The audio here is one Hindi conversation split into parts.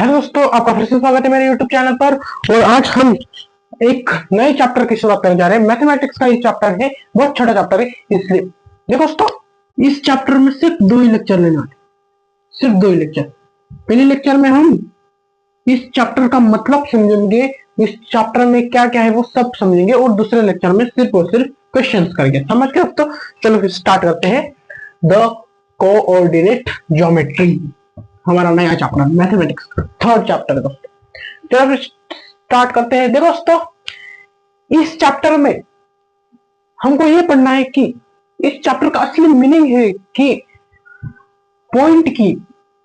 हेलो दोस्तों, आपका फिर से स्वागत है मेरे YouTube चैनल पर। और आज हम एक नए चैप्टर की शुरुआत करने जा रहे हैं। मैथमेटिक्स का ये चैप्टर है, बहुत छोटा चैप्टर है, इसलिए देखो दोस्तों, इस चैप्टर में सिर्फ 2 ही लेक्चर लेने वाले, सिर्फ 2 ही लेक्चर। पहले लेक्चर में हम इस चैप्टर का मतलब समझेंगे, इस चैप्टर में क्या क्या है वो सब समझेंगे, और दूसरे लेक्चर में सिर्फ और सिर्फ क्वेश्चन करेंगे। समझ गए दोस्तों? चलो फिर स्टार्ट करते हैं। द कोऑर्डिनेट ज्योमेट्री, हमारा नया चैप्टर मैथमेटिक्स का 3rd चैप्टर है दोस्तों। चलो स्टार्ट करते हैं। देखो दोस्तों, इस चैप्टर में हमको ये पढ़ना है कि इस चैप्टर का असली मीनिंग है कि पॉइंट की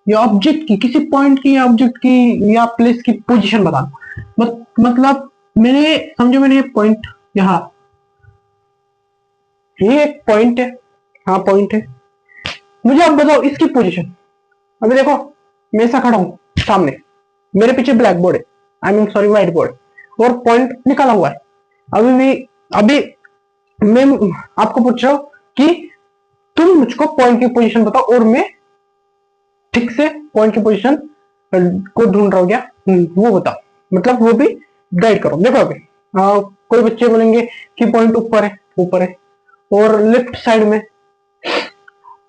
या ऑब्जेक्ट की, किसी पॉइंट की या ऑब्जेक्ट की या प्लेस की पोजीशन बताना। मतलब मैंने ये पॉइंट, यहाँ ये एक पॉइंट है, हाँ पॉइंट है, मुझे अब बताओ इसकी पोजीशन। अभी देखो, मैं ऐसा खड़ा हूं सामने, मेरे पीछे ब्लैक बोर्ड है, आई मीन सॉरी व्हाइट बोर्ड, और पॉइंट निकाला हुआ है। अभी मैं आपको पूछ रहा हूं कि तुम मुझको पॉइंट की पोजीशन बताओ, और मैं ठीक से पॉइंट की पोजीशन को ढूंढ रहा हूं क्या, वो बताओ, मतलब वो भी गाइड करो। देखो अभी कोई बच्चे बोलेंगे कि पॉइंट ऊपर है, ऊपर है, और लेफ्ट साइड में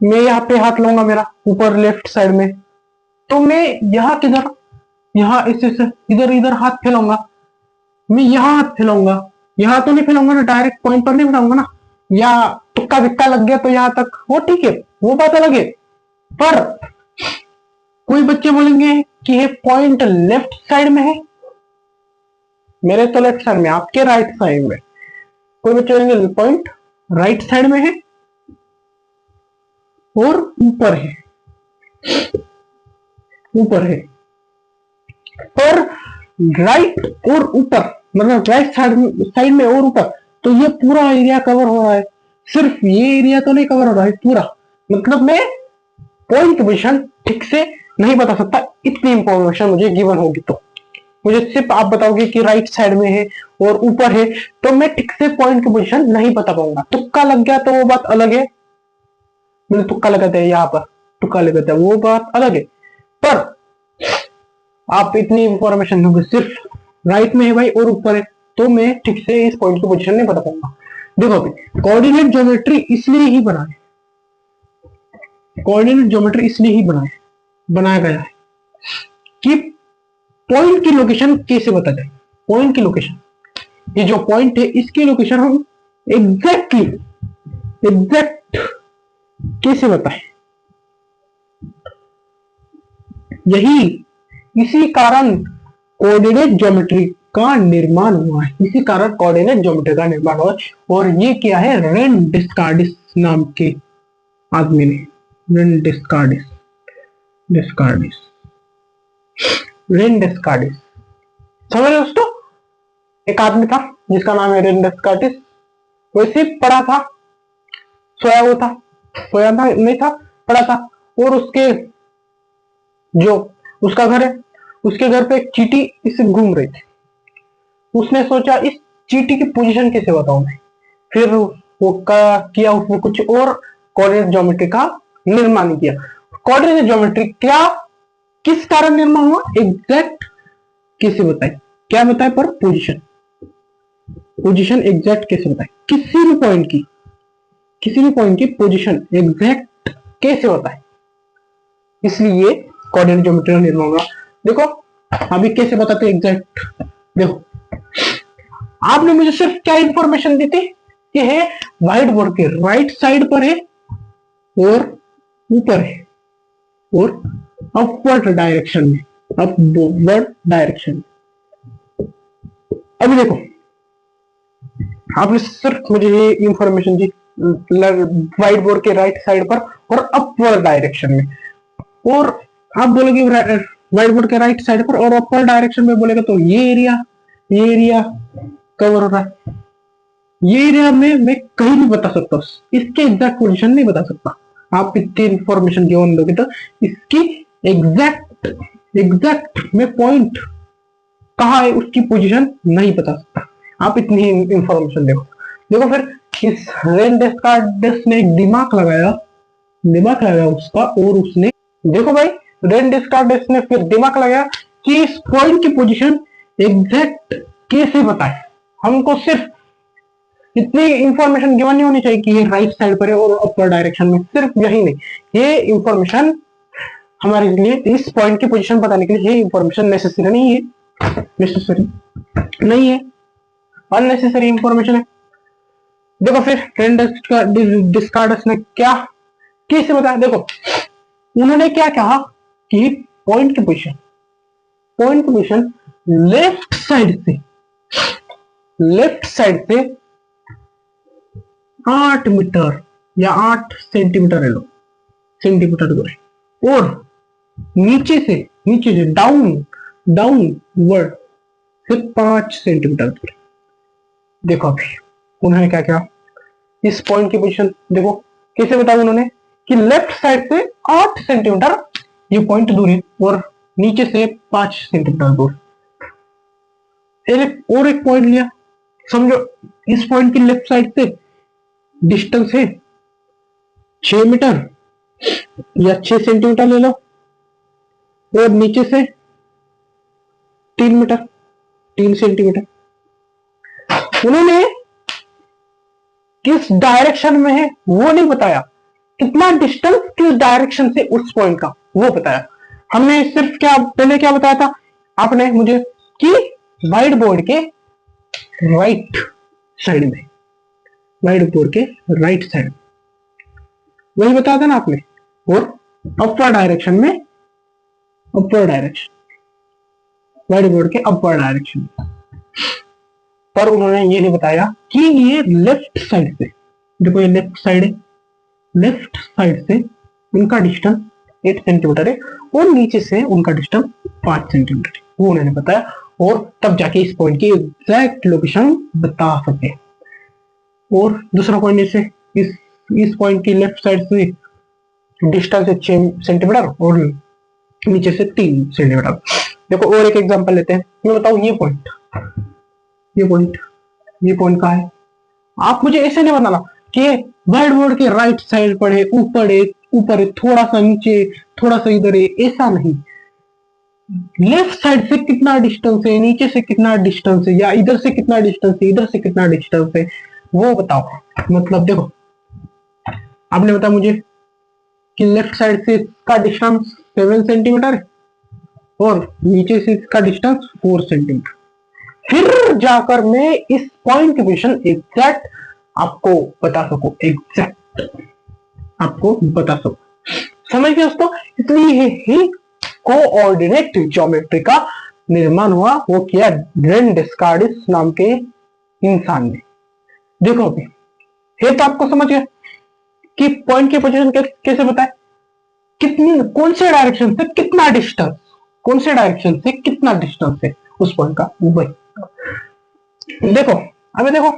मैं यहाँ पे हाथ लाऊंगा, मेरा ऊपर लेफ्ट साइड में, तो मैं यहाँ किधर, यहाँ इस इधर इधर हाथ फैलाऊंगा, मैं यहाँ हाथ फैलाऊंगा, यहाँ तो नहीं फैलाऊंगा ना, डायरेक्ट पॉइंट पर नहीं फैलाऊंगा ना, या तुक्का विक्का लग गया तो यहाँ तक, वो ठीक है, वो बात अलग है। पर कोई बच्चे बोलेंगे कि ये पॉइंट लेफ्ट साइड में है, मेरे तो लेफ्ट साइड में, आपके राइट साइड में। कोई बच्चे बोलेंगे पॉइंट राइट साइड में है और ऊपर है, ऊपर है। पर राइट और ऊपर, मतलब राइट साइड में और ऊपर, तो ये पूरा एरिया कवर हो रहा है, सिर्फ ये एरिया तो नहीं कवर हो रहा है पूरा। मतलब मैं पॉइंट की पोजीशन ठीक से नहीं बता सकता, इतनी इंफॉर्मेशन मुझे गिवन होगी तो। मुझे सिर्फ आप बताओगे कि राइट साइड में है और ऊपर है, तो मैं ठीक से पॉइंट की पोजीशन नहीं बता पाऊंगा। तुक्का लग गया तो वो बात अलग है, मुझे तुक्का लगाते हैं यहाँ पर, तुक्का लगाते हैं, वो बात अलग है। पर आप इतनी इंफॉर्मेशन दोगे सिर्फ राइट में है भाई और ऊपर है, तो मैं ठीक से इस पॉइंट की पोजीशन नहीं बता पाऊंगा। देखो अभी कोऑर्डिनेट ज्योमेट्री इसलिए ही बनाए, कोऑर्डिनेट ज्योमेट्री इसलिए ही बनाया गया है कि पॉइंट की लोकेशन कैसे बता जाए। पॉइंट की लोकेशन, ये जो पॉइंट है इसकी लोकेशन हम एग्जैक्ट कैसे बताएं, यही इसी कारण कोऑर्डिनेट ज्योमेट्री का निर्माण हुआ है, इसी कारण कोऑर्डिनेट ज्योमेट्री का निर्माण हुआ है। और ये क्या है, रेन डिस्कार्डिस नाम के आदमी ने, रेन डिस्कार्डिस समझ रहे दोस्तों? एक आदमी था जिसका नाम है रेन डिस्कार्डिस, वैसे पढ़ा था, सोया था नहीं था, पढ़ा था। और उसके जो उसका घर है, उसके घर पे एक चींटी इसे घूम रही थी। उसने सोचा इस चींटी की पोजीशन कैसे बताऊं मैं। फिर वो किया उसने कुछ और, कोऑर्डिनेट ज्योमेट्री का निर्माण किया। कोऑर्डिनेट ज्योमेट्री क्या, किस कारण निर्माण हुआ, एग्जैक्ट कैसे बताए, क्या बताए, पर पोजीशन एग्जैक्ट कैसे बताए, किसी भी पॉइंट की पोजीशन एग्जैक्ट कैसे बताए, इसलिए कोऑर्डिनेट ज्योमेट्री का निर्माण हुआ। देखो अभी कैसे बताते एग्जैक्ट। देखो आपने मुझे सिर्फ क्या इंफॉर्मेशन दी थी कि है व्हाइट बोर्ड के राइट साइड पर है और ऊपर है और अपवर्ड डायरेक्शन में, अभी देखो आपने सिर्फ मुझे ये इंफॉर्मेशन दी व्हाइट बोर्ड के राइट साइड पर और अपवर्ड डायरेक्शन में, और आप बोलोगे व्हाइट बोर्ड के राइट साइड पर और अपर डायरेक्शन में बोलेगा तो ये एरिया कवर हो रहा है। ये एरिया में मैं कहीं नहीं बता सकता, इसके एग्जैक्ट पोजीशन नहीं बता सकता। आप इतनी इंफॉर्मेशन गिवन दोगे तो इसकी एग्जैक्ट में पॉइंट कहाँ है उसकी पोजीशन नहीं बता सकता। आप इतनी इंफॉर्मेशन देखो फिर इस रेन डिस्कार्डिस ने एक दिमाग लगाया उसका, और उसने देखो भाई रेन डिस्कार्डिस ने फिर दिमाग लगाया कि इस पॉइंट की पोजीशन एग्जैक्ट कैसे बताए। हमको सिर्फ इतनी इंफॉर्मेशन गिवन नहीं होनी चाहिए कि ये राइट साइड पर है और अपर डायरेक्शन में, सिर्फ यही नहीं, ये इंफॉर्मेशन हमारे लिए इस पॉइंट की पोजीशन बताने के लिए ये इंफॉर्मेशन नेसेसरी नहीं है, नेसेसरी नहीं है, अननेसेसरी इंफॉर्मेशन है। देखो फिर डिस्कार्डस ने क्या कैसे बताया, देखो उन्होंने क्या कहा कि पॉइंट की पोजीशन लेफ्ट साइड से 8 मीटर या 8 सेंटीमीटर है लो, सेंटीमीटर दूर है, और नीचे से डाउनवर्ड से 5 सेंटीमीटर दूर है। देखो अभी उन्होंने क्या किया, इस पॉइंट की पोजीशन देखो कैसे बताया उन्होंने कि लेफ्ट साइड से 8 सेंटीमीटर ये पॉइंट दूर है और नीचे से 5 सेंटीमीटर दूर। और एक पॉइंट लिया, समझो इस पॉइंट की लेफ्ट साइड से डिस्टेंस है 6 मीटर या 6 सेंटीमीटर ले लो, और नीचे से 3 मीटर 3 सेंटीमीटर। उन्होंने किस डायरेक्शन में है वो नहीं बताया, कितना डिस्टेंस किस डायरेक्शन से उस पॉइंट का वो बताया। हमने सिर्फ क्या पहले क्या बताया था आपने मुझे कि व्हाइट बोर्ड के राइट साइड में, व्हाइट बोर्ड के राइट साइड वही बताया था ना आपने, और अपर डायरेक्शन में, अपर डायरेक्शन व्हाइट बोर्ड के अपर डायरेक्शन। पर उन्होंने ये नहीं बताया कि ये लेफ्ट साइड से, देखो ये लेफ्ट साइड है, लेफ्ट साइड से उनका डिस्टेंस 8 सेंटीमीटर है और नीचे से उनका डिस्टेंस 5 सेंटीमीटर है, वो उन्होंने बताया, और तब जाके इस पॉइंट की एग्जैक्ट लोकेशन बता सके। और दूसरा पॉइंट जैसे इस पॉइंट की लेफ्ट साइड से डिस्टेंस है 6 सेंटीमीटर और नीचे से 3 सेंटीमीटर। देखो और एक एग्जांपल लेते हैं, मैं बताऊं ये पॉइंट का है, आप मुझे ऐसे नहीं बताना कि व्हाइट बोर्ड के राइट साइड पर है, ऊपर है, थोड़ा सा नीचे, थोड़ा सा इधर है, ऐसा नहीं। लेफ्ट साइड से कितना डिस्टेंस है, नीचे से कितना डिस्टेंस है, या इधर से कितना डिस्टेंस है, इधर से कितना डिस्टेंस है, वो बताओ। मतलब देखो आपने बताया मुझे कि लेफ्ट साइड से इसका डिस्टेंस 7 सेंटीमीटर है और नीचे से इसका डिस्टेंस 4 सेंटीमीटर। फिर जाकर मैं इस पॉइंट की पोजीशन एग्जैक्ट आपको बता सकूं, एग्जैक्ट आपको बता सकूं, समझ गए दोस्तों। इसलिए ही कोऑर्डिनेट ज्योमेट्री का निर्माण हुआ, वो किया रेन डिस्कार्डिस नाम के इंसान ने। देखो अभी ये तो आपको समझ गया कि पॉइंट की पोजीशन कैसे बताए, कितनी कौन से डायरेक्शन से कितना डिस्टेंस, कौन से डायरेक्शन से कितना डिस्टेंस है उस पॉइंट का, वही। देखो अभी देखो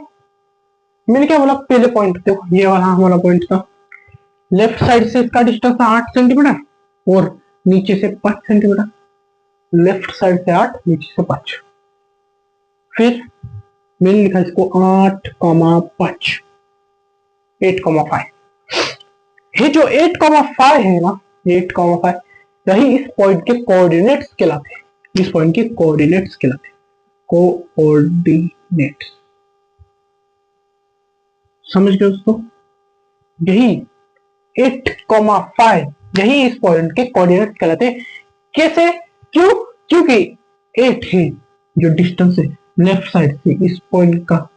मैंने क्या बोला, पहले पॉइंट देखो ये वाला पॉइंट था, लेफ्ट साइड से इसका डिस्टेंस 8 सेंटीमीटर और नीचे से 5 सेंटीमीटर, लेफ्ट साइड से 8 नीचे से 5। फिर मैंने लिखा इसको 8,5 8,5। ये जो 8,5 है ना, 8,5 यही इस पॉइंट के कोऑर्डिनेट्स कहलाते हैं, इस पॉइंट के कोऑर्डिनेट्स कहलाते हैं, कोऑर्डिनेट्स। समझ गए दोस्तों, यही 8,5 यही इस पॉइंट के कोऑर्डिनेट्स कहलाते हैं। कैसे, क्यों, क्योंकि 8 है जो डिस्टेंस है लेफ्ट साइड से इस पॉइंट का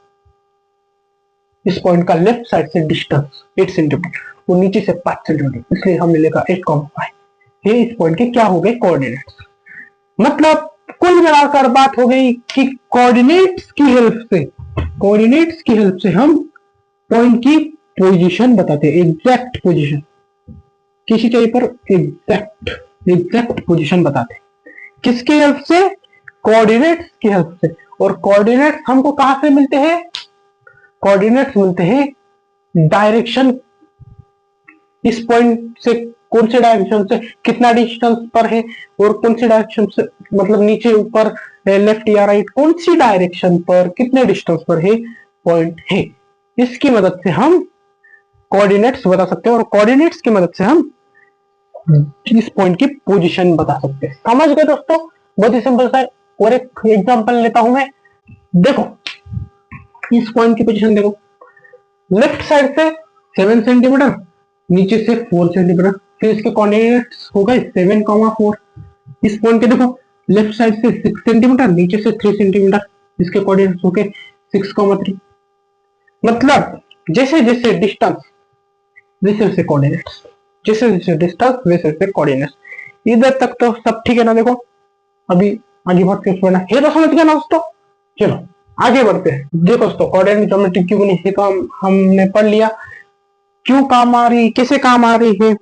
लेफ्ट साइड से डिस्टेंस 8 सेंटीमीटर, वो नीचे से 5 सेंटीमीटर, इसलिए हमने लिखा 8,5। ये इस पॉइंट के क्या हो गए, कोऑर्डिनेट्स। मतलब कुल मिलाकर बात हो गई कि कोऑर्डिनेट्स की हेल्प से हम पॉइंट की पोजीशन बताते हैं, एग्जैक्ट पोजीशन, किसी जगह पर एग्जैक्ट पोजीशन बताते हैं। किसकी हेल्प से, कोऑर्डिनेट्स की हेल्प से। और कोऑर्डिनेट्स हमको कहां से मिलते हैं, कोऑर्डिनेट्स मिलते हैं डायरेक्शन, इस पॉइंट से कौन से डायरेक्शन से कितना डिस्टेंस पर है और कौन सी डायरेक्शन से, मतलब नीचे ऊपर लेफ्ट या राइट, कौन सी डायरेक्शन पर कितने डिस्टेंस पर है पॉइंट है। इसकी मदद से हम कोऑर्डिनेट्स बता सकते हैं और कोऑर्डिनेट्स की मदद से हम इस पॉइंट की पोजीशन बता सकते हैं। समझ गए दोस्तों, बहुत ही सिंपल सा है। और एक एग्जांपल लेता हूं मैं। देखो इस पॉइंट की पोजीशन देखो, लेफ्ट साइड से 7 सेंटीमीटर, नीचे से 4 सेंटीमीटर, फिर इसके कोऑर्डिनेट्स हो गए 7,4। इस पॉइंट के देखो लेफ्ट साइड से 6 सेंटीमीटर, नीचे से 3 सेंटीमीटर, इसके कोऑर्डिनेट्स हो गए 6,3। मतलब जैसे जैसे डिस्टेंस वैसे वैसे कोऑर्डिनेट्स, जैसे जैसे डिस्टेंस वैसे वैसे कोऑर्डिनेट्स। इधर तक तो सब ठीक है ना। देखो अभी आगे बढ़ते हैं, पढ़ना है तो समझ गया ना दोस्तों। चलो आगे बढ़ते हैं। देखो दोस्तों कोऑर्डिनेट ज्योमेट्री क्यों बनी है तो हमने पढ़ लिया, क्यों काम आ रही, कैसे काम आ रही है,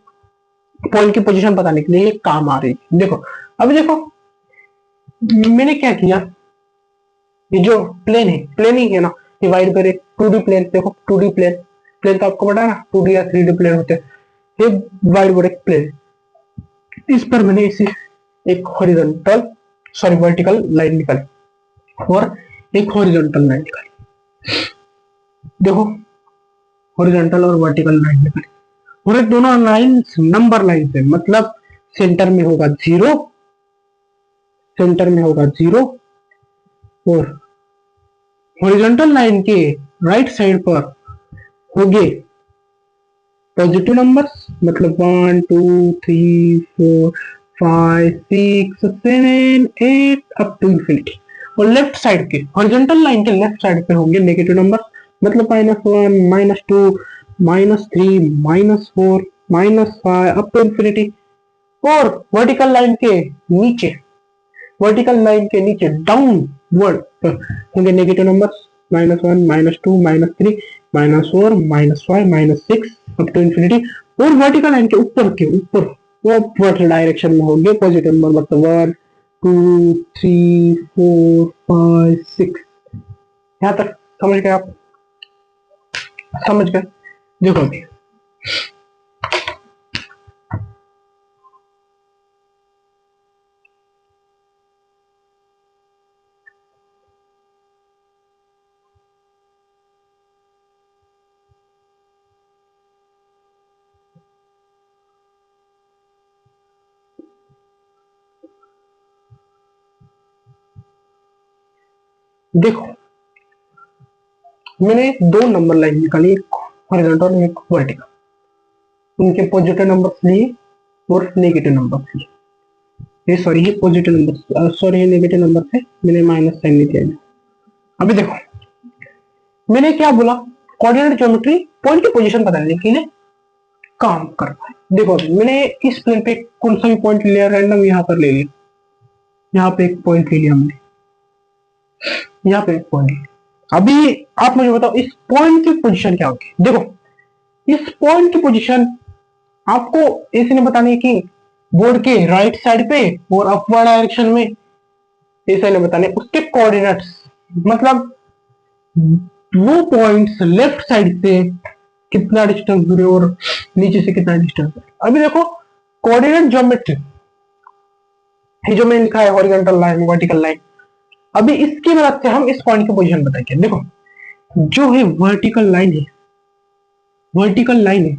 पॉइंट की पोजीशन बताने के लिए काम आ रही है। देखो अभी देखो मैंने क्या किया, ये जो प्लेन है, प्लेन ही है ना, डिवाइड करे 2D प्लेन। देखो 2D प्लेन, प्लेन तो आपको पता है ना 2D या 3D प्लेन होते हैं। ये डिवाइड करे प्लेन, इस पर मैंने इसी एक हॉरिजॉन्टल सॉरी वर्टिकल लाइन निकाली और एक हॉरिजॉन्टल लाइन निकाली। देखो हॉरिजॉन्टल और वर्टिकल लाइन निकाली, और ये दोनों लाइंस नंबर लाइन है, मतलब सेंटर में होगा 0, सेंटर में होगा 0, और हॉरिजॉन्टल लाइन के राइट साइड पर होंगे पॉजिटिव नंबर्स, मतलब 1 2 3 4 5 6 7 8 अप टू इंफिनिटी। और लेफ्ट साइड के हॉरिजॉन्टल लाइन के लेफ्ट साइड पे होंगे नेगेटिव नंबर, मतलब -1 -2 -3 -4 -5 अप टू इंफिनिटी। और वर्टिकल लाइन के नीचे, वर्टिकल लाइन के नीचे डाउनवर्ड होंगे negative numbers, -1 -2 -3 -4 -5 -6 up to infinity. और वर्टिकल लाइन के ऊपर अपवर्ड डायरेक्शन में होंगे पॉजिटिव नंबर, मतलब 1 2 3 4 5 6। यहाँ तक समझ गए आप? समझ गए? देखो अभी देखो मैंने दो नंबर लाइन निकाली, एक हॉरिजॉन्टल और एक वर्टिकल। उनके पॉजिटिव नंबर लिए और नेगेटिव नंबर लिए। ये सॉरी है पॉजिटिव नंबर, सॉरी है नेगेटिव नंबर से मैंने माइनस साइन नहीं दिया। अभी देखो मैंने क्या बोला, कोऑर्डिनेट ज्योमेट्री पॉइंट की पोजीशन बताने के लिए काम करता है। देखो अभी मैंने इस प्लेन पे कौन सा भी पॉइंट लिया, रैंडम यहाँ पर ले लिया, यहाँ पे एक पॉइंट ले लिया हमने, यहाँ पे एक पॉइंट। अभी आप मुझे बताओ इस पॉइंट की पोजीशन क्या होगी। देखो इस पॉइंट की पोजीशन आपको ऐसे नहीं बतानी कि बोर्ड के राइट साइड पे और अपवर्ड डायरेक्शन में, ऐसे नहीं बताने। उसके कोऑर्डिनेट्स, मतलब वो पॉइंट्स लेफ्ट साइड से कितना डिस्टेंस दूर है और नीचे से कितना डिस्टेंस है। अभी देखो कोऑर्डिनेट ज्योमेट्री, ये जो मैंने लिखा है हॉरिजॉन्टल लाइन वर्टिकल लाइन, अभी इसकी मदद से हम इस पॉइंट की पोजीशन बताएंगे। देखो जो है वर्टिकल लाइन है, वर्टिकल लाइन है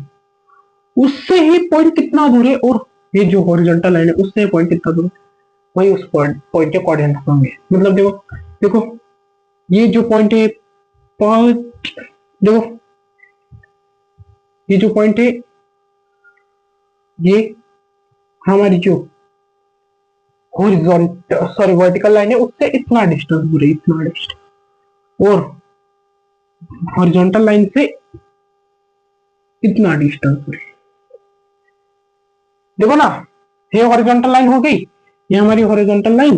उससे ही पॉइंट कितना दूर है, और ये जो हॉरिजॉन्टल लाइन है उससे पॉइंट कितना दूर है, वही उस पॉइंट के कोऑर्डिनेट्स होंगे। मतलब देखो देखो ये जो पॉइंट है, देखो ये जो पॉइंट है, ये हमारी जो हॉरिजॉन्टल सॉरी वर्टिकल लाइन है उससे इतना डिस्टेंस दूर है, इतना डिस्टेंस। और हॉरिजॉन्टल लाइन से इतना डिस्टेंस दूर है। देखो ना ये हॉरिजॉन्टल लाइन हो गई, ये हमारी हॉरिजॉन्टल लाइन,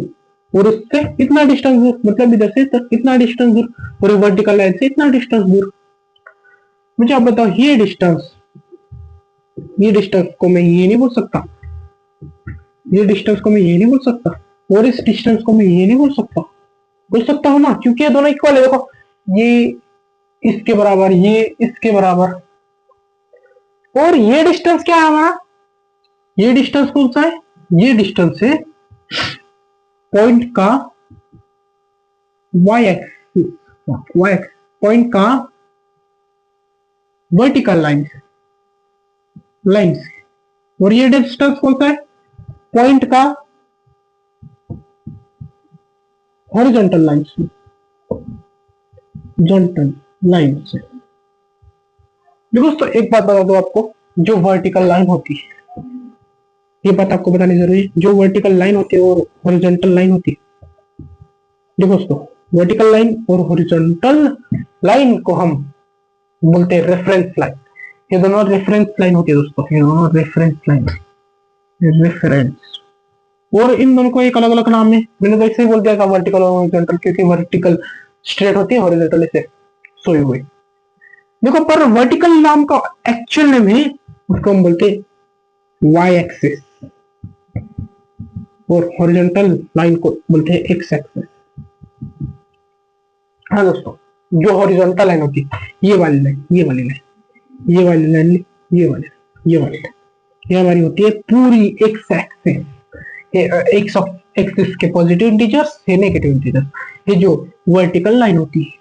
और उससे इतना डिस्टेंस दूर, मतलब इधर से तक इतना डिस्टेंस दूर, और वर्टिकल लाइन से इतना डिस्टेंस दूर। मुझे आप बताओ ये डिस्टेंस को मैं ये नहीं बोल सकता, ये डिस्टेंस को मैं ये नहीं बोल सकता, और इस डिस्टेंस को मैं ये नहीं बोल सकता हूँ ना, क्योंकि ये दोनों इक्वल है। देखो ये इसके बराबर, ये इसके बराबर, और ये डिस्टेंस क्या है हमारा, ये डिस्टेंस कौन सा है, ये डिस्टेंस है पॉइंट का वाई एक्सिस, पॉइंट का वर्टिकल लाइन से। और ये डिस्टेंस कौन सा है, पॉइंट का हॉरिजॉन्टल लाइन से, हॉरिजॉन्टल लाइन से। देखो दोस्तों एक बात बता दो आपको, जो वर्टिकल लाइन होती है, ये बात आपको बतानी जरूरी है, जो वर्टिकल लाइन होती है और हॉरिजॉन्टल लाइन होती है। देखो दोस्तों वर्टिकल लाइन और हॉरिजॉन्टल लाइन को हम बोलते हैं रेफरेंस लाइन। ये दोनों रेफरेंस लाइन होती है दोस्तों, ये दोनों रेफरेंस लाइन, रेफरेंस। और इन दोनों को एक अलग अलग नाम है, मैंने तो ऐसे ही बोल दिया था वर्टिकल और हॉरिजॉन्टल, क्योंकि वर्टिकल स्ट्रेट होती है, हॉरिजॉन्टल ऐसे सोई हुई। देखो पर वर्टिकल नाम का एक्चुअल नेम है, उसको हम बोलते हैं वाई एक्सिस, और हॉरिजॉन्टल लाइन को बोलते हैं एक्स एक्सिस। हाँ दोस्तों, जो हॉरिजॉन्टल लाइन होती है, ये वाली लाइन, ये वाली लाइन, ये वाली लाइन, ये वाली, ये वाली लाइन, ये हमारी होती है पूरी x axis. X of axis के पॉजिटिव इंटीजर्स, ये नेगेटिव इंटीजर्स। ये जो वर्टिकल लाइन होती है,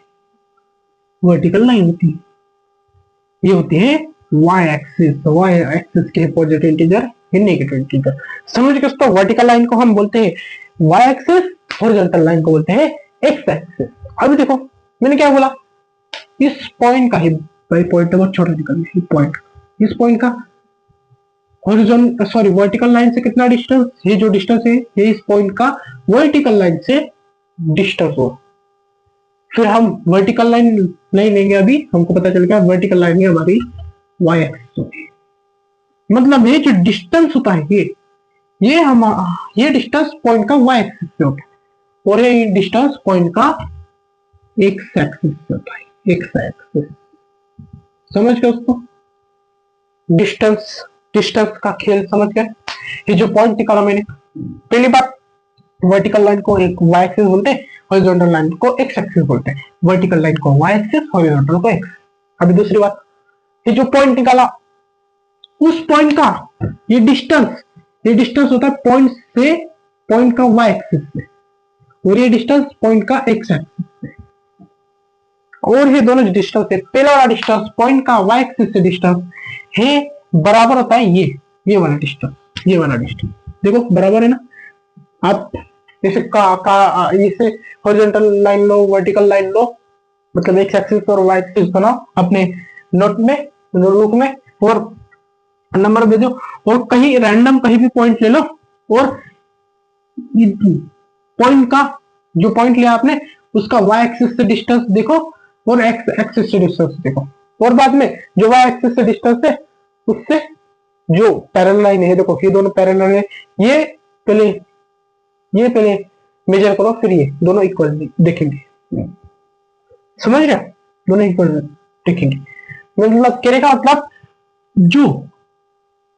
वर्टिकल लाइन होती है, ये होती है वाई एक्सिस, वाई एक्सिस के पॉजिटिव इंटीजर, ये नेगेटिव इंटीजर। समझ गए दोस्तों, वर्टिकल लाइन को हम बोलते हैं वाई एक्सिस, हॉरिजॉन्टल लाइन को बोलते हैं एक्स एक्सिस। अभी देखो मैंने क्या बोला, इस पॉइंट का ही, भाई पॉइंट बहुत छोटा निकल गया, पॉइंट, इस पॉइंट का हॉरिजॉन्टल सॉरी वर्टिकल लाइन से कितना डिस्टेंस, ये जो डिस्टेंस है ये इस पॉइंट का वर्टिकल लाइन से डिस्टेंस हो। फिर हम वर्टिकल लाइन नहीं लेंगे, अभी हमको पता चल गया वर्टिकल लाइन है हमारी वाई एक्सिस होती है। मतलब ये जो डिस्टेंस होता है, ये हम ये डिस्टेंस पॉइंट का वाई एक्सिस से होता है, और ये डिस्टेंस पॉइंट का एक्स एक्सिस से होता है, एक्स एक्सिस। समझ गए उसको, डिस्टेंस, डिस्टेंस का खेल समझ गए। ये जो पॉइंट निकाला मैंने, पहली बात वर्टिकल लाइन को एक वाई एक्सिस बोलते हैं, हॉरिजॉन्टल लाइन को एक्स एक्सिस बोलते हैं। वर्टिकल लाइन को वाई एक्सिस, हॉरिजॉन्टल को एक्स। अभी दूसरी बात, ये जो पॉइंट निकाला, उस पॉइंट का ये डिस्टेंस होता है पॉइंट से, पॉइंट का वाई एक्सिस से, और ये डिस्टेंस पॉइंट का एक्स एक्सिस से। और ये दोनों डिस्टेंस है, पहला वाला डिस्टेंस पॉइंट का वाई एक्सिस से डिस्टेंस है बराबर होता है ये वाला डिस्टेंस, ये वाला डिस्टेंस देखो बराबर है ना। आप जैसे इसे हॉरिजॉन्टल लाइन लो, वर्टिकल लाइन लो, मतलब एक्स एक्सिस और वाई एक्सिस बनाओ अपने नोट में, नोटबुक में, और नंबर दे दो, और कहीं रैंडम कहीं भी पॉइंट ले लो, और पॉइंट का जो पॉइंट लिया आपने उसका वाई एक्सिस से डिस्टेंस देखो और एक्स एक्सिस से डिस्टेंस देखो, और बाद में जो वाई एक्सिस से डिस्टेंस है उससे जो पैरेलल लाइन है, देखो ये दोनों पैरेलल है, ये पहले मेजर करो, फिर ये दोनों इक्वल देखेंगे। समझ रहे, दोनों इक्वल देखेंगे। मतलब कहने का मतलब जो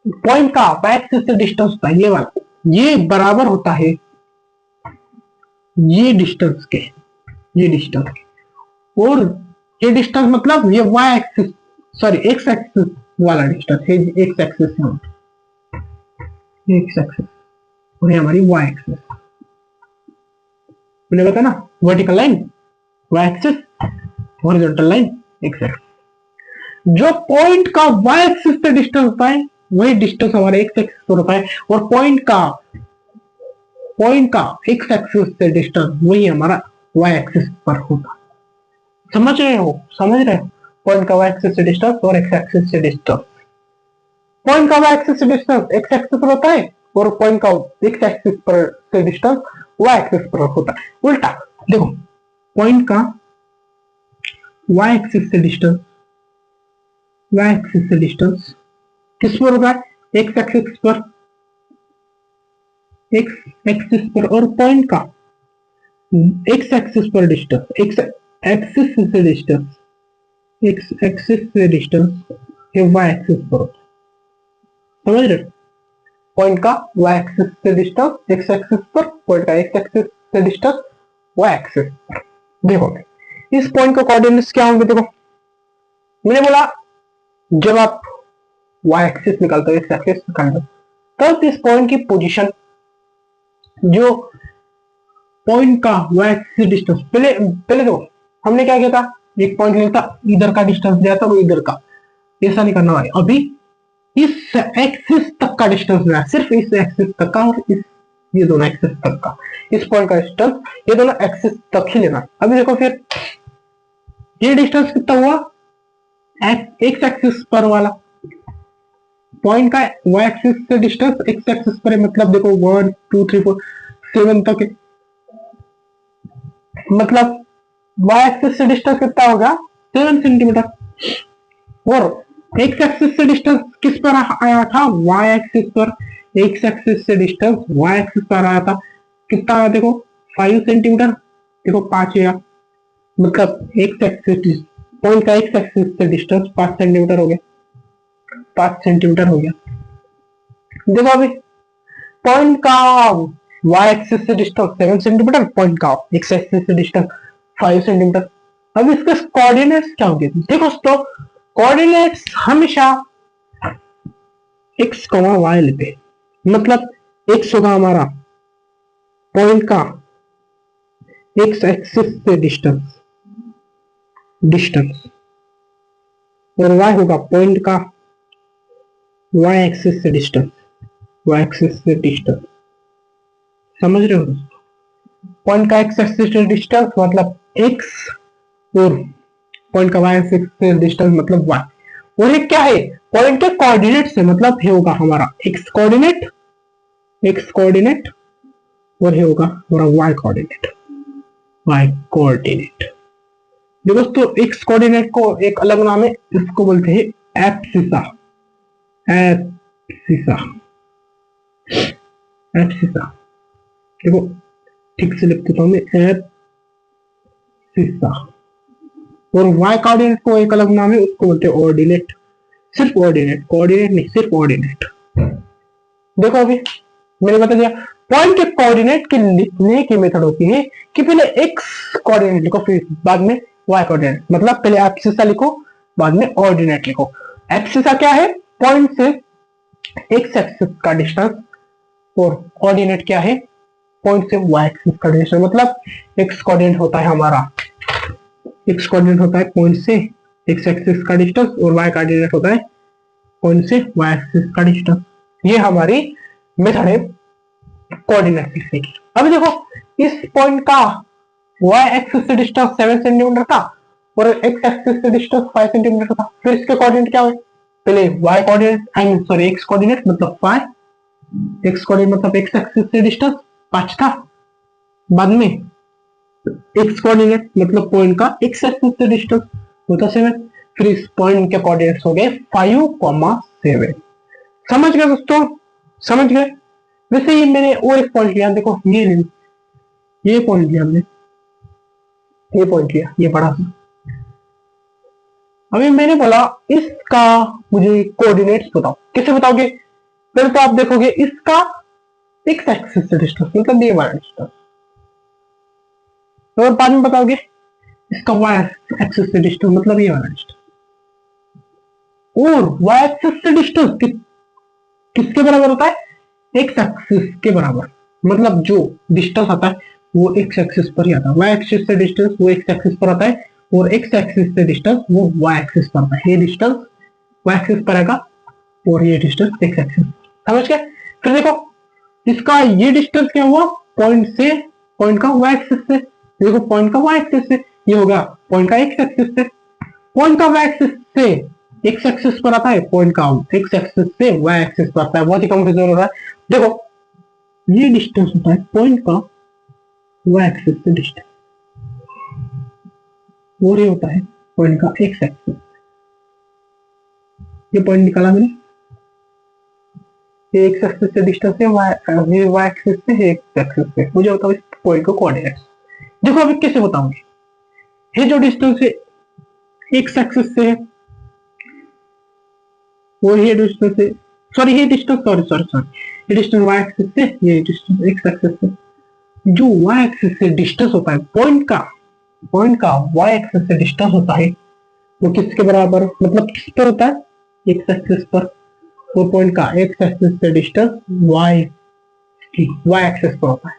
पॉइंट का वाई एक्सिस से डिस्टेंस होता है, ये वाला, ये बराबर होता है ये डिस्टेंस के, ये डिस्टेंस के, और ये डिस्टेंस मतलब ये y axis sorry x axis वाला डिस्टेंस है, एक्स एक्सिस है, एक्स एक्सिस, और ये हमारी वाई एक्सिस। मैंने बताया ना, vertical line y axis, horizontal line x axis. जो पॉइंट का वाई एक्सिस से डिस्टेंस होता है वही डिस्टेंस हमारे एक्स एक्सिस पर होता है, और पॉइंट का एक्स एक्सिस से डिस्टेंस वही हमारा वाई एक्सिस पर होता है। समझ रहे हो, पॉइंट का वाई एक्सिस से डिस्टेंस और एक्स एक्सिस से डिस्टेंस। पॉइंट का वाई एक्सिस से डिस्टेंस एक्स एक्सिस पर होता है, और पॉइंट का एक्स एक्सिस पर से डिस्टेंस वाई एक्सिस पर होता है। उल्टा देखो, पॉइंट का वाई एक्सिस से डिस्टेंस, वाई एक्सिस से डिस्टेंस किस पर होगा, एक्स एक्सिस पर, एक्स एक्सिस पर, और पॉइंट का एक्स एक्सिस पर डिस्टेंस, एक्स एक्सिस से डिस्टेंस, एक्स एक्सिस से डिस्टेंस ये वाई एक्सिस पर होता है। समझ रहे, पॉइंट का वाई एक्सिस से डिस्टेंस एक्स एक्सिस पर, पॉइंट का एक्स एक्सिस से डिस्टेंस वाई एक्सिस पर। देखो इस पॉइंट का कोऑर्डिनेट्स क्या होंगे, देखो मैंने बोला जब आप वाई एक्सिस निकालते हो, एक्स एक्सिस निकालते हो, तब इस पॉइंट की पोजीशन, जो पॉइंट का वाई एक्सिस डिस्टेंस, पहले देखो हमने क्या किया था, एक पॉइंट लिया था, इधर का डिस्टेंस दिया था, वो इधर का, ऐसा नहीं करना है। अभी इस एक्सिस तक का डिस्टेंस दिया, सिर्फ इस एक्सिस तक का और इस ये दोनों एक्सिस तक का, इस पॉइंट का डिस्टेंस, ये दोनों एक्सिस तक ही लेना। अभी देखो फिर ये डिस्टेंस कितना हुआ, एक्स एक्सिस पर वाला पॉइंट का वाई एक्सिस से डिस्टेंस एक्स एक्सिस पर है, मतलब देखो 1 2 3 4 7 तक है, मतलब वाई एक्सिस से डिस्टेंस कितना होगा 7 सेंटीमीटर। और एक्स एक्सिस से डिस्टेंस किस पर आया था, वाई एक्सिस पर। एक्स एक्सिस से डिस्टेंस वाई एक्सिस पर आया था, कितना आया देखो 5 सेंटीमीटर, देखो 5 है, मतलब एक्स एक्सिस पॉइंट का एक्स एक्सिस से डिस्टेंस 5 सेंटीमीटर हो गया, 5 सेंटीमीटर हो गया। देखो अभी पॉइंट का वाई एक्सिस से डिस्टेंस 7 सेंटीमीटर, पॉइंट का एक्स एक्सिस से डिस्टेंस 5 सेंटीमीटर। अब इसके कोऑर्डिनेट्स क्या होंगे, देखो दोस्तों कोऑर्डिनेट्स हमेशा एक्स वाई लेते हैं, मतलब एक्स होगा हमारा पॉइंट का एक्स एक्सिस से डिस्टेंस डिस्टेंस और वाई होगा पॉइंट का वाई एक्सिस से डिस्टेंस, वाई एक्सिस से डिस्टेंस। समझ रहे हो दोस्तों, पॉइंट का एक्स एक्सिस से डिस्टेंस मतलब एक्स और पॉइंट का वाई एक्सिस से डिस्टेंस मतलब वाई। और ये क्या है, पॉइंट के कोऑर्डिनेट से, मतलब ये होगा हमारा एक्स कोऑर्डिनेट और ये होगा हमारा वाई कोऑर्डिनेट, वाई कोऑर्डिनेट। देखो दोस्तों एक्स कोऑर्डिनेट को एक अलग नाम है, इसको बोलते हैं एब्सिसा, एब्सिसा, एब्सिसा। देखो ठीक से लिख देता हूं मैं, एब्सिसा। और वाई कोऑर्डिनेट को एक अलग नाम है, उसको बोलते हैं ऑर्डिनेट, सिर्फ ऑर्डिनेट, कोऑर्डिनेट नहीं सिर्फ ऑर्डिनेट। देखो अभी मैंने बता दिया पॉइंट के कोऑर्डिनेट के लिखने की मेथड होती है कि पहले एक्स कोऑर्डिनेट लिखो फिर बाद में वाई कोऑर्डिनेट, मतलब पहले एब्सिसा लिखो बाद में ऑर्डिनेट लिखो। एब्सिसा क्या है, पॉइंट से एक्स एक्सिस का डिस्टेंस, और कोऑर्डिनेट क्या है, पॉइंट से वाई एक्सिस का डिस्टेंस। मतलब एक्स कोऑर्डिनेट होता है हमारा, एक्स कोऑर्डिनेट होता है पॉइंट से एक्स एक्सिस का डिस्टेंस और वाई कोऑर्डिनेट होता है पॉइंट से वाई एक्सिस का डिस्टेंस। ये हमारी मेथड है कोऑर्डिनेट लिखने की। अभी देखो इस पॉइंट का वाई एक्सिस से डिस्टेंस 7 सेंटीमीटर था और एक्स एक्सिस से डिस्टेंस 5 सेंटीमीटर था, फिर इसके कोऑर्डिनेट क्या हुए, पहले y coordinate I mean sorry x coordinate मतलब 5, एक्स कोऑर्डिनेट मतलब एक्स एक्सिस से डिस्टेंस 5 था, बाद में एक्स कोऑर्डिनेट मतलब पॉइंट का एक्स एक्सिस से डिस्टेंस होता 7, फिर इस पॉइंट के कोऑर्डिनेट्स हो गए 5,7। समझ गए दोस्तों, समझ गए। वैसे ही मैंने और एक पॉइंट लिया, देखो ये पॉइंट लिया हमने, ये पॉइंट लिया, ये बड़ा सा। अभी मैंने बोला इसका मुझे कोऑर्डिनेट्स बताओ, कैसे बताओगे, पहले तो आप देखोगे इसका एक्स एक्सिस से डिस्टेंस मतलब ये वाला डिस्टेंस, और बाद में बताओगे इसका वाई एक्सिस से डिस्टेंस मतलब ये वाला डिस्टेंस। और वाई एक्सिस से डिस्टेंस किसके बराबर होता है, एक्स एक्सिस के बराबर, मतलब जो डिस्टेंस आता है वो एक्स एक्सिस पर ही आता है, वाई एक्सिस से डिस्टेंस वो एक्स एक्सिस पर आता है और एक्स एक्सिस से डिस्टेंस वो वाई एक्सिस पर आता है। ये डिस्टेंस वाई एक्सिस पर आएगा और ये डिस्टेंस एक्स एक्सिस। समझ गए। फिर देखो इसका ये डिस्टेंस क्या हुआ, पॉइंट से पॉइंट का वाई एक्सिस से, देखो पॉइंट का वाई एक्सिस से, ये होगा पॉइंट का एक्स एक्सिस से, पॉइंट का वाई एक्सिस से एक्स एक्सिस पर आता है, पॉइंट का एक्स एक्सिस से वाई एक्सिस पर आता है, बहुत ही कंफ्यूजन हो रहा है। देखो ये डिस्टेंस होता है पॉइंट का वाई एक्सिस से डिस्टेंस और ये होता है पॉइंट का एक्स एक्सिस। ये पॉइंट निकाला मैंने, ये एक्स एक्सिस से डिस्टेंस है, वाई एक्सिस से एक्स एक्सिस से, मुझे बताओ इस पॉइंट को कोऑर्डिनेट्स। देखो अभी कैसे बताऊंगी, ये जो डिस्टेंस है एक्स एक्सिस से है वो ये डिस्टेंस है, सॉरी ये डिस्टेंस ये डिस्टेंस वाई एक्सिस से, ये डिस्टेंस एक्स एक्सिस से। जो वाई एक्सिस से डिस्टेंस होता है पॉइंट का वाई एक्सिस से डिस्टेंस होता है वो किसके बराबर, मतलब किस पर होता है, एक्स एक्सिस पर, और पॉइंट का एक्स एक्सिस से डिस्टेंस वाई एक्सिस पर होता है।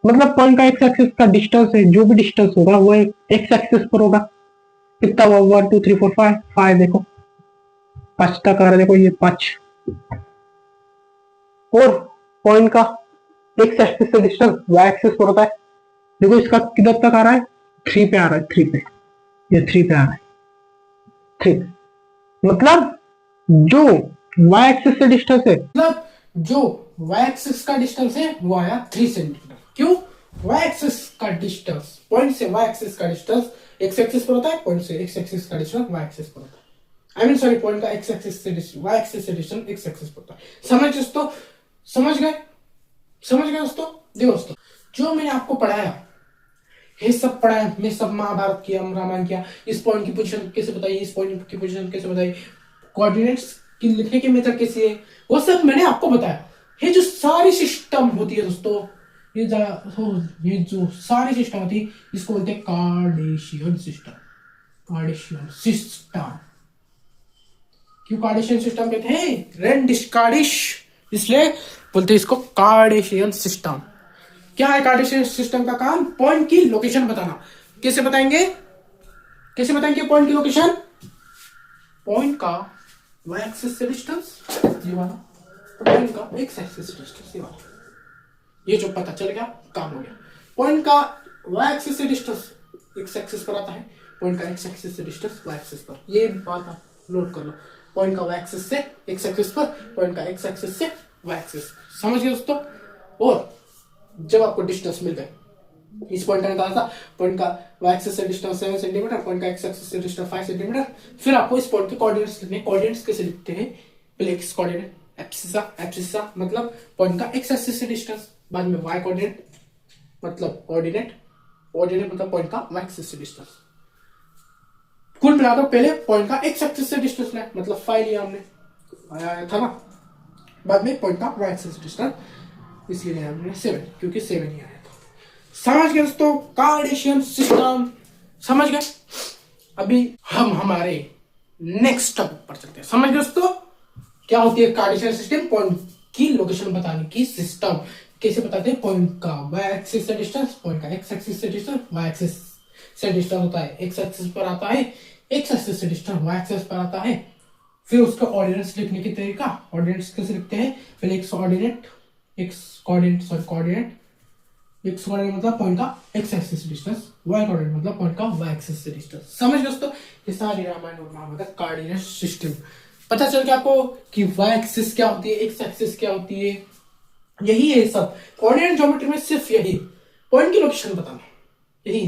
मतलब पॉइंट का एक्स एक्सिस का डिस्टेंस है, जो भी डिस्टेंस होगा वो एक्स एक्सिस पर होगा। कितना हुआ 1 2 3 4 5, 5 देखो 5 तक आ रहा है, देखो ये 5, और पॉइंट का एक्स एक्सिस से डिस्टेंस वाई एक्सिस पर होता है। देखो इसका किधर तक आ रहा है, 3 पे आ रहा है, 3 पे, ये 3 पे आ रहा है, 3। मतलब जो वाई एक्सिस से डिस्टेंस है, मतलब जो y एक्सिस का डिस्टेंस है वो आया 3 सेंटीमीटर। क्यों? y एक्सिस का डिस्टेंस, पॉइंट से y एक्सिस का डिस्टेंस x एक्सिस पर होता है, पॉइंट से x एक्सिस का डिस्टेंस y एक्सिस पर होता है। आई मीन सॉरी, पॉइंट का x एक्सिस से y एक्सिस से डिस्टेंस x एक्सिस पर होता है। समझ दोस्तों? समझ गए? समझ गए दोस्तों? देखो दोस्तों, जो मैंने आपको पढ़ाया ये सब पढ़ाया, मैं सब महाभारत किया, रामायण किया, इस पॉइंट की पोजीशन कैसे बताइए, इस पॉइंट की पोजीशन कैसे बताइए, कोऑर्डिनेट्स की लिखने की मेथड कैसी है, वो सब मैंने आपको बताया। ये जो सारी सिस्टम होती है दोस्तों, ये जो सारी सिस्टम होती है इसको बोलते हैं कार्टेशियन सिस्टम। कार्टेशियन सिस्टम क्यों कार्टेशियन सिस्टम कहते हैं? रेंडिश कार्डिश, इसलिए बोलते हैं इसको कार्टेशियन सिस्टम। क्या है कार्टेशियन सिस्टम का काम? पॉइंट की लोकेशन बताना। कैसे बताएंगे? कैसे बताएंगे पॉइंट की लोकेशन? पॉइंट का y एक्सिस से डिस्टेंस ये वाला, पॉइंट का x एक्सिस से डिस्टेंस ये वाला, ये जो पता चल गया काम हो गया। पॉइंट का y एक्सिस से डिस्टेंस x एक्सिस पर आता है, पॉइंट का x एक्सिस से डिस्टेंस y एक्सिस पर। ये बात आप नोट कर लो, पॉइंट का y एक्सिस से x एक्सिस पर, पॉइंट का x एक्सिस से y एक्सिस। समझ गए दोस्तों? और जब आपको डिस्टेंस मिल गए, इस पॉइंट का निकाला था, पॉइंट का y एक्सिस से डिस्टेंस 7 सेंटीमीटर, पॉइंट का x एक्सिस से डिस्टेंस 5 सेंटीमीटर। फिर आपको इस पॉइंट के कोऑर्डिनेट्स लिखने। कोऑर्डिनेट्स कैसे लिखते हैं? पहले x कोऑर्डिनेट एब्सिसा मतलब पॉइंट का x एक्सिस से डिस्टेंस, बाद में y कोऑर्डिनेट मतलब कोऑर्डिनेट मतलब पॉइंट का y एक्सिस से डिस्टेंस। कुल मिलाकर पहले पॉइंट का x एक्सिस से डिस्टेंस लें, मतलब 5 लिया हमने, आया था ना। बाद में पॉइंट का y एक्सिस से डिस्टेंस, इसलिए हमने 7, क्योंकि 7 ही आया था। समझ गए दोस्तों? कार्टेशियन सिस्टम समझ गए? अभी हम हमारे नेक्स्ट टॉपिक पर चलते हैं। समझ गए दोस्तों? क्या होती है कार्टेशियन सिस्टम? पॉइंट की लोकेशन बताने की सिस्टम। कैसे बताते हैं? पॉइंट का y एक्सिस से डिस्टेंस, पॉइंट का x एक्सिस से डिस्टेंस, y एक्सिस से डिस्टेंस होता है, x एक्सिस पर आता है, x एक्सिस से डिस्टेंस y एक्सिस पर आता है। फिर उसका ऑर्डिनेट्स लिखने की तरीका, ऑर्डिनेट्स कैसे लिखते हैं? पहले x कोऑर्डिनेट मतलब पॉइंट का x एक्सिस से डिस्टेंस, y कोऑर्डिनेट मतलब पॉइंट का y एक्सिस से डिस्टेंस। समझ दोस्तों? ये सारी रामायण और महाभारत कोऑर्डिनेट सिस्टम। पता चल गया आपको कि y एक्सिस क्या होती है, x एक्सिस क्या होती है? यही है सब कोऑर्डिनेट ज्योमेट्री में, सिर्फ यही पॉइंट की लोकेशन बताना, यही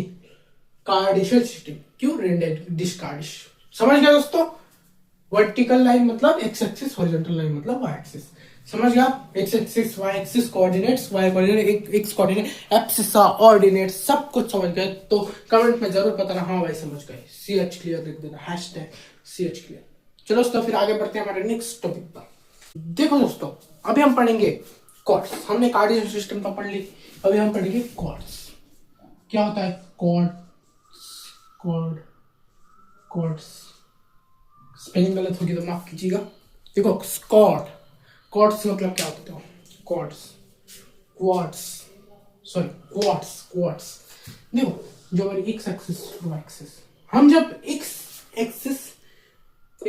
कार्टेशियन सिस्टम। क्यों? रेंडिश कार्डिश। समझ गया दोस्तों? वर्टिकल लाइन मतलब x एक्सिस, हॉरिजॉन्टल लाइन मतलब y एक्सिस। समझ गया? x axis, y axis, coordinates, y coordinate, x coordinate, abscissa, ordinate, सब कुछ समझ गए तो कमेंट में जरूर बताना हाँ भाई समझ गए। CH क्लियर लिख देना, #CH क्लियर। चलो दोस्तों फिर आगे बढ़ते हैं हमारे नेक्स्ट टॉपिक पर। देखो दोस्तों, अभी हम पढ़ेंगे कॉर्ड्स। हमने कार्टेशियन सिस्टम का पढ़ ली, अभी हम पढ़ेंगे कॉर्ड्स। क्या होता है कॉर्ड्स? स्पेलिंग गलत होगी तो माफ कीजिएगा। देखो कॉर्ड्स मतलब क्या होता है? क्वाड्स। देखो जो हमारी x एक्सिस, y एक्सिस, हम जब x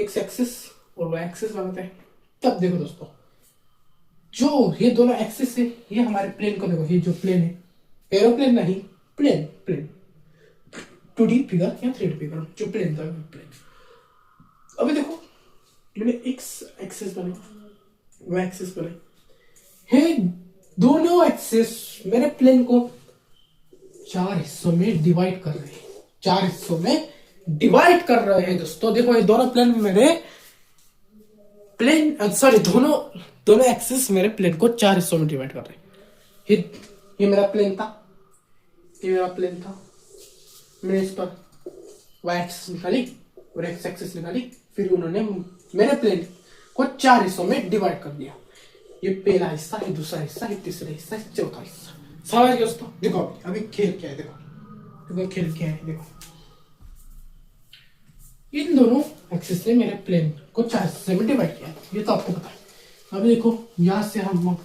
एक्सिस और y एक्सिस बनाते हैं तब देखो दोस्तों, जो ये दोनों एक्सिस है, ये हमारे प्लेन को देखो, ये जो प्लेन है, एरोप्लेन नहीं, प्लेन 2D फिगर या 3D फिगर, जो प्लेन था प्लेन। अभी देखो मैंने x एक्सिस बनाई, y एक्सिस बनाई, हे दोनों एक्सिस मेरे प्लेन को 4 हिस्सों में डिवाइड कर रहे हैं, 4 हिस्सों में डिवाइड कर रहे हैं दोस्तों। देखो ये दोनों प्लेन मेरे दोनों एक्सिस मेरे प्लेन को 4 हिस्सों में डिवाइड कर रहे हैं। ये मेरा प्लेन था, मैंने इस पर y एक्सिस निकाली और x एक्सिस निकाली, फिर उन्होंने मेरे प्लेन को 4 हिस्सों में डिवाइड कर दिया। ये पहला हिस्सा, ये दूसरा हिस्सा, ये तीसरा हिस्सा, ये चौथा हिस्सा। समझ गए दोस्तों? देखो अभी खेल क्या है, देखो खेल क्या है। देखो इन दोनों एक्सिस ने मेरे प्लेन को 4 हिस्से में डिवाइड किया, ये तो आपको पता है। अभी देखो यहां से हम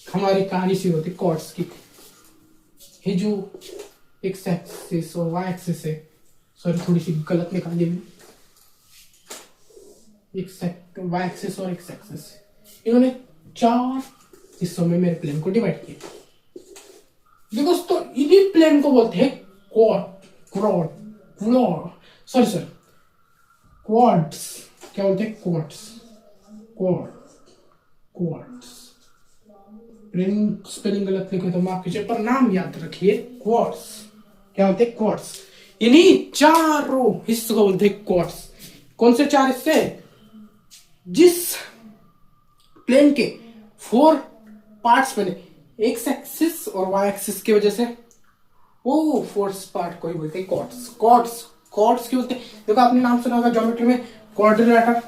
हमारी कहानी शुरू होती है कॉर्ड्स की। ये जो x एक्सिस और y एक्सिस है, सॉरी थोड़ी सी गलत निकाल दी मैंने, y एक्सिस और x एक्सिस, इन्होंने 4 हिस्सों में मेरे प्लेन को डिवाइड किया। देखो दोस्तों इन्हीं प्लेन को बोलते हैं क्वाड्स। क्या बोलते हैं? क्वाड्स। स्पेलिंग गलत लिखे तो माफ कीजिए, पर नाम याद रखिए क्वाड्स। क्या बोलते हैं? क्वाड्स। इन्हीं चारों हिस्सों को बोलते हैं क्वाड्स। कौन से चार हिस्से? जिस प्लेन के 4 पार्ट्स बने, एक्स एक्सिस और वाई एक्सिस की वजह से, वो फोर्थ पार्ट को ही बोलते हैं कॉर्ड्स क्यों बोलते हैं? देखो आपने नाम सुना होगा ज्योमेट्री में क्वाड्रिलेटरल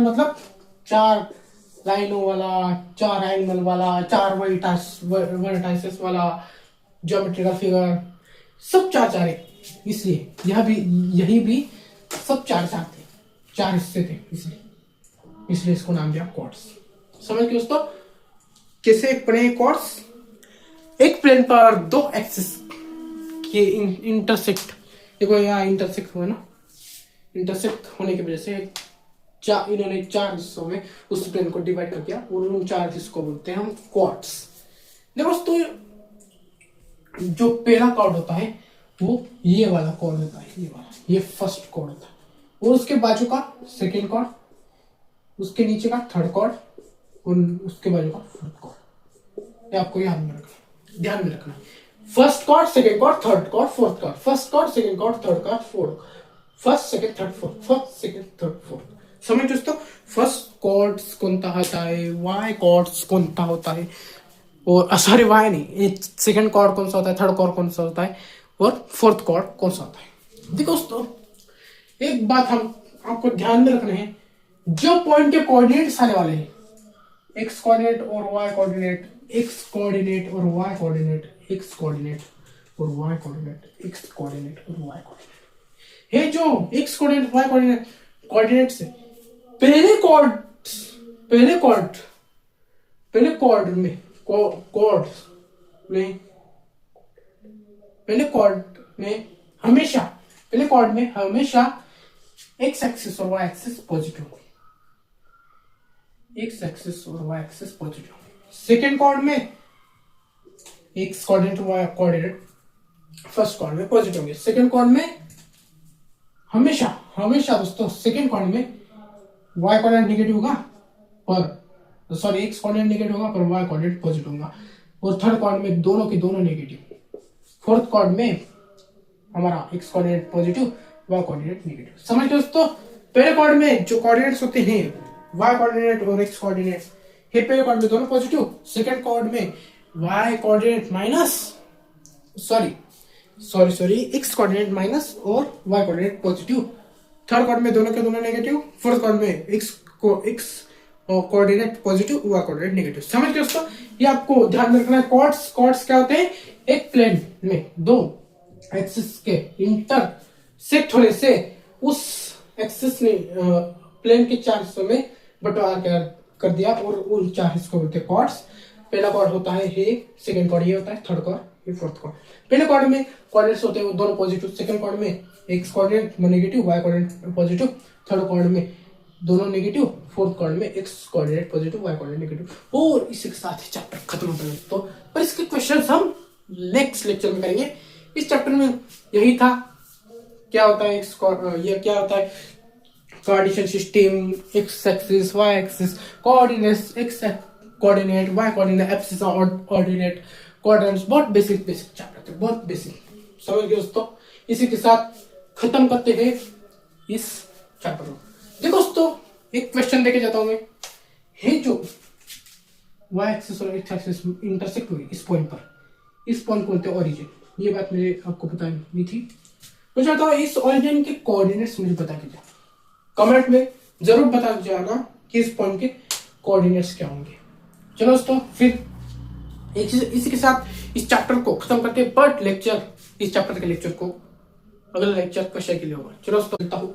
मतलब 4 लाइनों वाला, 4 एंगल वाला, 4 वर्टाइसेस वाला ज्योमेट्रिकल फिगर, सब 4 है। इसलिए यही भी सब 4 थे, 4 हिस्से थे, इसलिए इसको नाम दिया कॉर्ड्स। समझ गए दोस्तों कैसे बने कॉर्ड्स? एक प्लेन पर 2 एक्सिस के इंटरसेक्ट, देखो यहाँ इंटरसेक्ट हुआ ना, इंटरसेक्ट होने की वजह से इन्होंने 4 हिस्सों में उस प्लेन को डिवाइड कर दिया और उन 4 हिस्सों को बोलते हैं हम कॉर्ड्स। देखो दोस्तों जो पहला कॉर्ड होता है वो ये वाला कॉर्ड होता है, ये फर्स्ट कॉर्ड होता है, और उसके बाजू का सेकेंड कॉर्ड, उसके नीचे का थर्ड कॉर्ड और उसके बाजू का फोर्थ कॉर्ड। ये आपको ध्यान में रखना। First quad, second quad, third quad, fourth quad, first quad, second quad, third quad, fourth, first second third fourth, first second third fourth. समझ दोस्तों फर्स्ट कॉर्ड्स कोणता होता है, वाई कॉर्ड्स कोणता होता है, और सॉरी वाई नहीं, सेकेंड कॉर्ड कौन सा होता है, थर्ड कॉर्ड कौन सा होता है, और फोर्थ कॉर्ड कौन सा होता है। देखो दोस्तों एक बात हम आपको ध्यान में रखना है, जो पॉइंट के कोऑर्डिनेट्स आने वाले हैं, एक्स कोऑर्डिनेट और वाई कोऑर्डिनेट, एक्स कोऑर्डिनेट और वाई कोऑर्डिनेट, एक्स कोऑर्डिनेट और वाई कोऑर्डिनेट, एक्स कोऑर्डिनेट और वाई कोऑर्डिनेट, ये जो एक्स कोऑर्डिनेट वाई कोऑर्डिनेट से पहले कॉर्ड में हमेशा एक्स एक्सिस और वाई एक्सिस पॉजिटिव होगी, एक्स एक्सिस और वाई एक्सिस पॉजिटिव होगी। सेकेंड कॉर्ड में x coordinate y coordinate first quad में पॉजिटिव होंगे। सेकेंड कॉर्ड में हमेशा दोस्तों सेकेंड कॉर्ड में वाई कोऑर्डिनेट नेगेटिव होगा, पर सॉरी एक्स कोऑर्डिनेट नेगेटिव होगा पर वाई कोऑर्डिनेट पॉजिटिव होगा, और थर्ड कॉर्ड में दोनों के दोनों नेगेटिव। फोर्थ कॉर्ड में हमारा x coordinate positive, y coordinate negative. समझ दोस्तों पहले कॉर्ड में जो कोऑर्डिनेट्स होते हैं वाई कोऑर्डिनेट और एक्स कोऑर्डिनेट, ये पहले कॉर्ड में दोनों पॉजिटिव, सेकंड कॉर्ड में y coordinate minus sorry x coordinate minus और y coordinate positive, third quad में दोनों के दोनों नेगेटिव, फोर्थ कॉर्ड में x coordinate positive, y coordinate negative. समझ गए दोस्तों ये आपको ध्यान में रखना है। कॉर्ड्स क्या होते हैं? एक प्लेन में 2 एक्सिस के इंटरसेक्ट होने से उस एक्सिस ने प्लेन के 4 हिस्सों में बंटवारा कर दिया और उन 4 हिस्सों को बोलते हैं कॉर्ड्स। पहला कॉर्ड होता है ये, सेकंड कॉर्ड ये होता है, थर्ड कॉर्ड ये, फोर्थ कॉर्ड। पहले कॉर्ड में कोऑर्डिनेट्स होते हैं वो दोनों पॉजिटिव, सेकंड कॉर्ड में x coordinate negative, y coordinate positive, third quad में दोनों नेगेटिव, फोर्थ कॉर्ड में x coordinate positive, y coordinate negative. और इसी के साथ ही चैप्टर खत्म होता है। तो पर इसके क्वेश्चंस हम नेक्स्ट लेक्चर में करेंगे। इस चैप्टर में यही था, क्या होता है ये क्या होता है coordination system, x axis, y axis, coordinates, x coordinate, y coordinate, abscissa ordinate, quadrants, बहुत बेसिक चैप्टर थे, बहुत बेसिक। समझ गए दोस्तों? इसी के साथ खत्म करते हैं इस चैप्टर को। देखो दोस्तों एक क्वेश्चन देके जाता हूं मैं, ये जो वाई एक्सिस और एक्स एक्सिस इंटरसेक्ट हुई इस पॉइंट पर, इस पॉइंट को बोलते हैं ओरिजिन। ये बात मुझे आपको पता नहीं थी, मैं चाहता हूँ इस ओरिजिन के कोऑर्डिनेट्स मुझे बता दीजिए, कमेंट में जरूर बता दीजिएगा कि इस पॉइंट के कोऑर्डिनेट्स क्या होंगे। चलो दोस्तों फिर इसी के साथ इस चैप्टर को खत्म करते हैं, बट लेक्चर इस चैप्टर के लेक्चर को अगले लेक्चर कक्षा के लिए होगा। चलो दोस्तों मिलता हूँ।